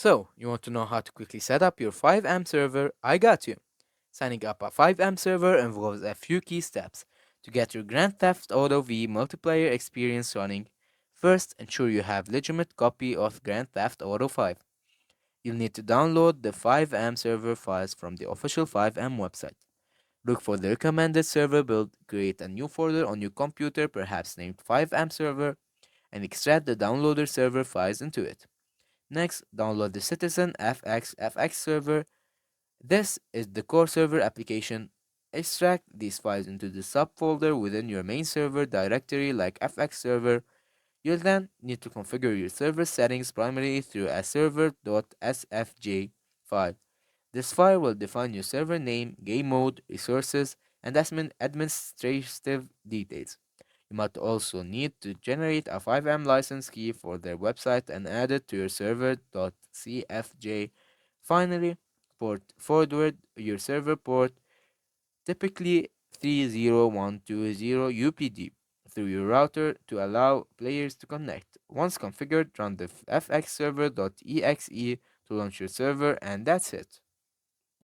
So, you want to know how to quickly set up your FiveM server? I got you. Signing up a FiveM server involves a few key steps to get your Grand Theft Auto V multiplayer experience running. First, ensure you have legitimate copy of Grand Theft Auto 5. You'll need to download the FiveM server files from the official FiveM website. Look for the recommended server build, create a new folder on your computer, perhaps named FiveM server, and extract the downloader server files into it. Next, download the Citizen FX server. This is the core server application. Extract these files into the subfolder within your main server directory like FX server. You'll then need to configure your server settings primarily through a server.sfj file. This file will define your server name, game mode, resources, and administrative details. You might also need to generate a FiveM license key for their website and add it to your server.cfj. Finally, forward your server port, typically 30120 UPD, through your router to allow players to connect. Once configured, run the fxserver.exe to launch your server, and that's it.